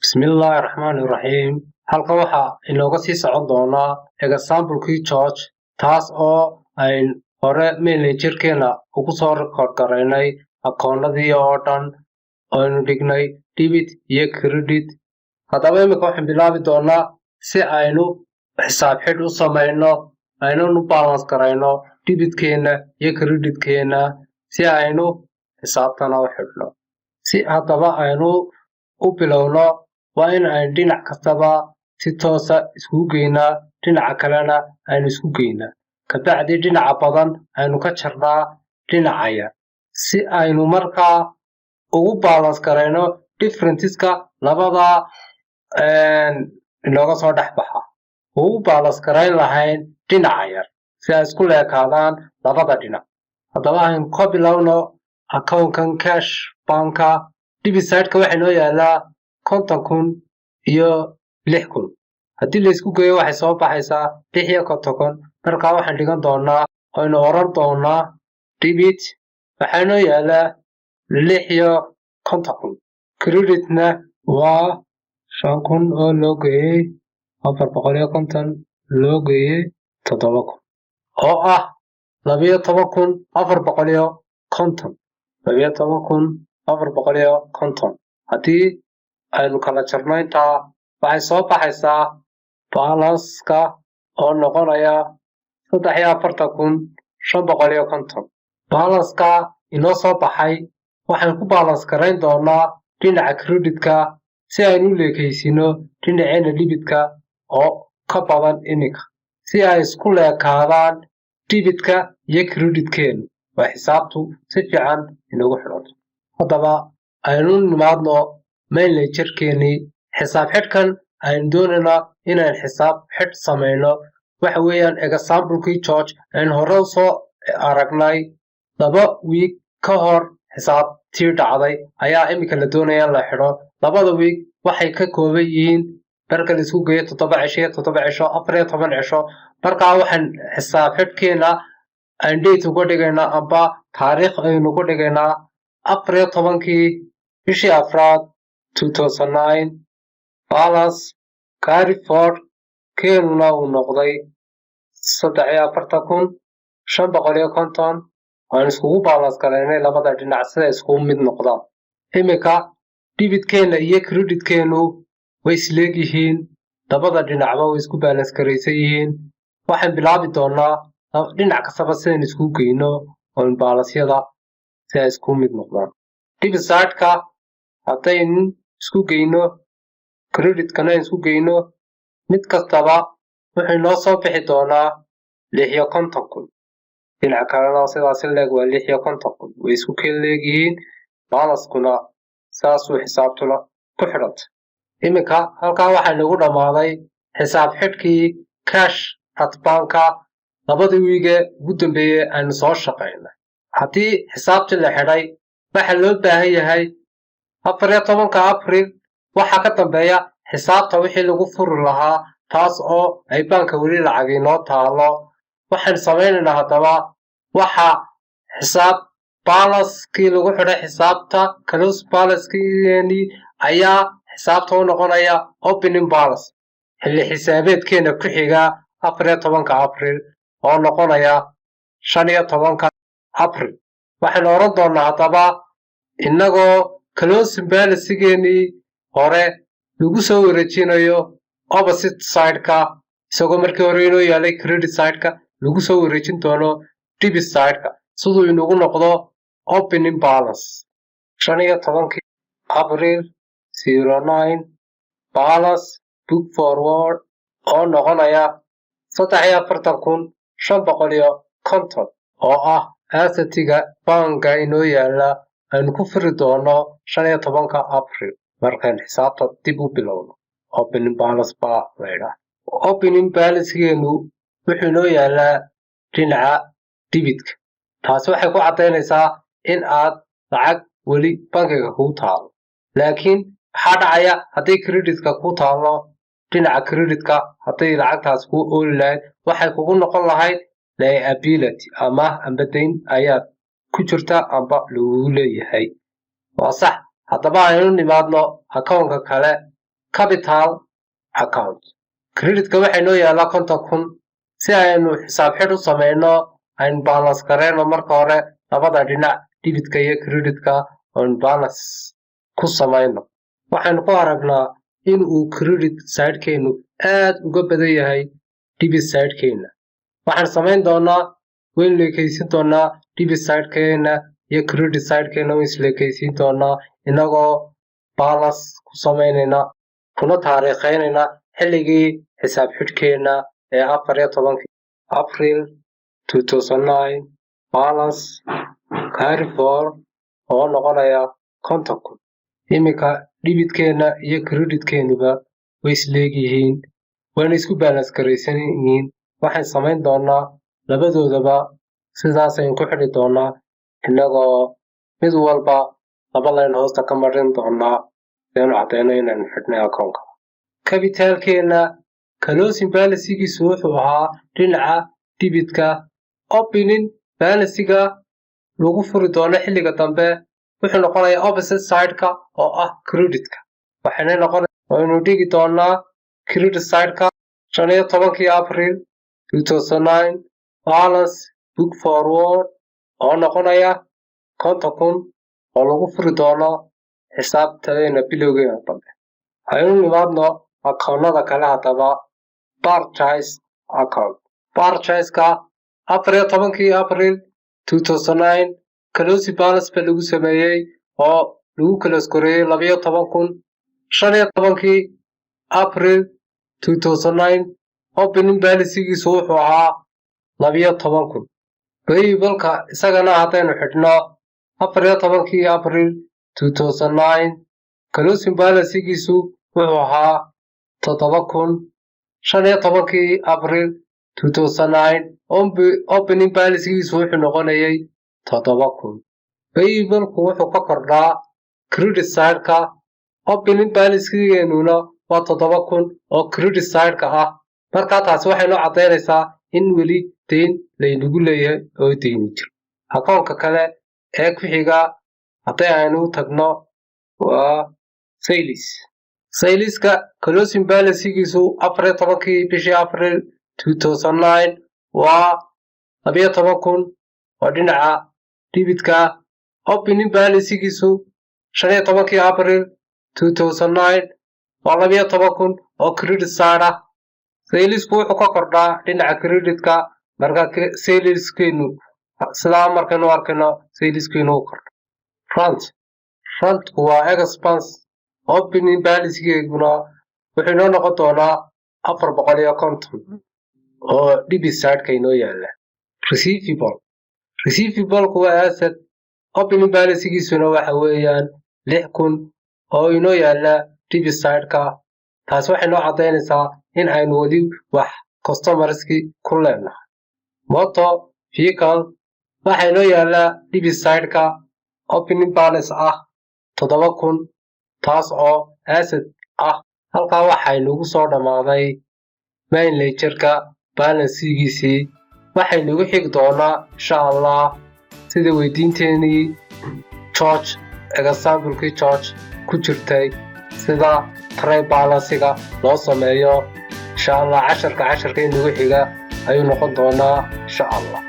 Bismillahirrahmanirrahim. Halkan waxa inooga sii socon doonaa example-kii George taas oo ay hore manager-keena ugu soo record garaynay akoonadii oo dhan aynu dhignay debit iyo credit. Haddaba imika waxaan bilaabi doonaa si aynu xisaab xidh u samayno aynu balance garayno debitkeena iyo creditkeena si aynu xisaabtana u xidhno. Si haddaba aynu u bilowno waa in aynu dhinac kastaba si toosa isku geynaa dhinaca kalena aynu isku geynaa kabacdi dhinaca badan aynu ka jarnaa dhinaca yar si aynu markaa ugu balance garayno differenceska labada inooga soo dhex baxa ugu balance garayn lahayn dhinaca yar si ay isku leekaadaan labada dhinac. Haddaba aynu ka bilowno account-kan cash banka debit side-ka waxaa noo yaalaa 50,000 iyo 6,000. haddii la isku geeyo waxay soo baxaysaa 56,000. markaa waxaan dhigan doonaa aynu oran doonaa debit waxaa noo yaalaa 56,000. creditna waa 5,000 oo loo geeyey 450 loo geeyey 7,000 oo ah 12,450. 12,450. haddii aynu kala jarno intaa waxay soo baxaysaa balance-ka oo noqonaya 43,550. balance-ka inoo soo baxay waxaan ku balance garayn doonaa dhinaca credit-ka si aynu u leekeysino dhinaceena debit-ka oo ka badan iminka si ay isku leekaadaan debit-ka iyo credit-keenu waa xisaabtu si fiican inoogu xidhanto. haddaba aynu nimaadno manager-keenii xisaab xidhkan aynu doonaynaa inaan xisaab xidh samayno waxa weeyaan example-kii George aynu hore u soo aragnay 2 week ka hor xisaabtii dhacday ayaa imika la doonaya in la xidho. 2 week waxay ka kooban yihiin marka la isku geeyo 7 cisho 7 cisho 14 cisho. markaa waxaan xisaab xidhkeena aan date uga dhigaynaa amba taariikh aynu uga dhigaynaa 14-kii bishii afraad 2009. balance carry forward keenuna uu noqday 43,550. waan iskugu balance garaynay labada dhinac sida iskugu mid noqdaan. imika debit-keena iyo credit-keenu way isleegyihiin labada dhinacba way isku balance garaysan yihiin. waxaan bilaabi doonaa dhinac kastaba sidaan isku geyno oo balance-yada si ay isku mid noqdaan. debit side-ka haddaynu isku geyno credit-kana isku geyno mid kastaba wuxuu noo soo bixi doonaa 56,000. dhinaca kalena sidaas leeg waa 56,000 way isku kala leegyihiin balance-kuna saasuu xisaabtuna ku xidhanta. iminka halkaa waxaa nagu dhammaaday xisaab xidhkii cash at banka 2 wiige ugu dambeeyey aynu soo shaqaynay. haddii xisaabtii la xidhay waxaa loo baahan yahay 14 April waxaa ka dambeeya xisaabta wixii lagu furi lahaa taas oo ay banka weli lacag inoo taalo. waxaan samaynaynaa haddaba waxa xisaab balance-kii lagu xidhay xisaabta close balance-keeni ayaa xisaabta u noqonaya opening balance xilli xisaabeedkeena ku xiga 14 April oo noqonaya 15 April. waxaan oran doonaa haddaba inagoo closing balance-geenii hore lagu soo wareejinayo opposite side-ka isagoo markii hore inoo yaalay credit side-ka lagu soo wareejin doono debit side-ka siduu inugu noqdo opening balance 15 April 09 balance book forward oo noqonaya 43,550 oo ah asset-ga banka inoo yaala aynu ku furi doono 15 April markaan xisaabta dib u bilowno. opening balance baa laydhaa. opening balance-geenu wuxuu inoo yaalaa dhinaca debit-ka. taasi waxay ku caddaynaysaa in aad lacag weli bankiga kuu taalo. laakiin waxaa dhacaya hadday credit-ka ku taalo dhinaca credit-ka hadday lacagtaas kuu ooli lahayd waxay kugu noqon lahayd liability ama dayn ayaad ku jirta amba lagu leeyahay. waa sax. haddaba aynu nimaadno account-ka kale capital account. Credit-ka waxay noo yaalaa 50,000 si aynu xisaab xidh u sameyno aynu balance gareyno marka hore labada dhinac debit-ka iyo credit-ka oo balance ku sameyno. Waxaynu ku aragnaa in uu credit side-keenu aad uga badan yahay debit side-keena. Waxaan sameyn doonaa weyn leekaysin doonaa debit side-keena iyo credit side-keena weyn leekaysin doonaa inagoo balance ku sameynayna kuna taariikheynayna xilligii xisaab xidhkeena ee 14 April 2009 balance carry forward oo noqonaya 50,000. Iminka debit-keena iyo credit-keenuba way isleeyihiin wayna isku balance garaysan yihiin. Waxaan sameyn doonaa labadoodaba sidaas ayaan ku xidhi doonaa inagoo mid walba laba line hoosta ka marin doonaa sidaan cadeyno inaan xidhnay account-ka. Capital-keena closing balance-giisu wuxuu ahaa dhinaca debit-ka. Opening balance-ga lagu furi doono xilliga dambe wuxuu noqonayaa opposite side-ka oo ah credit-ka. Waxaynu dhigi doonaa credit side-ka 15 April 2009 balance book forward oo noqonaya 50,000 oo lagu furi doono xisaabteena bilowgeena dambe. Aynu nimaadno account-nada kale hadaba purchase account. Purchase-ka 14 April 2009 closing balance ba lagu sameeyay oo lagu close gareeyay 12,000. 15 April 2009 opening balance-giisu wuxuu ahaa 12,000. Payable-ka isagana haddaynu xidhno 14 April 2009 closing balance-giisu wuxuu ahaa 7,000. 15 April 2009 opening balance-giisu wuxuu noqonayay 7,000. Payable-ku wuxuu ka kordhaa credit side-ka. Opening balance-geenuna waa 7,000 oo credit side-ka ah. Markaa taasi waxay noo cadeynaysaa in weli deyn laynagu leeyahay oo deyni jiro. Account-ka kale ee ku xiga haddii aynu tagno waa sales. Sales-ka closing balance-giisu 14 bishii April 2009 waa 12,000 oo dhinaca debit-ka. Opening balance-giisu 15 April 2009 waa 12,000 oo credit side ah. Sales-ku wuxuu ka kordhaa dhinaca credit-ka marka sales-keenu sidaa markaynu arkayno sales-keenu uu kordho. Front-ku waa expense. Opening balance-geeguna wuxuu inoo noqon doonaa 450 oo debit side-ka inoo yaala. Receivable-ku waa asset. Opening balance-giisuna waxa weeyaan 6,000 oo inoo yaala debit side-ka. Taasi waxay noo cadeynaysaa in aynu weli wax customerski ku leenahay. Motor vehicle waxay noo yaalaa debit side-ka. Opening balance ah 7,000 taas oo asset ah. Halkaa waxaynugu soo dhammaaday main ledger-ka balance-giisii. Waxaynugu xigi doonaa insha Allah sida weydiinteenii George example-kii George ku jirtay sida trade balance-ga loo sameeyo insha Allah casharka inagu xiga ayuu noqon doonaa insha Allah.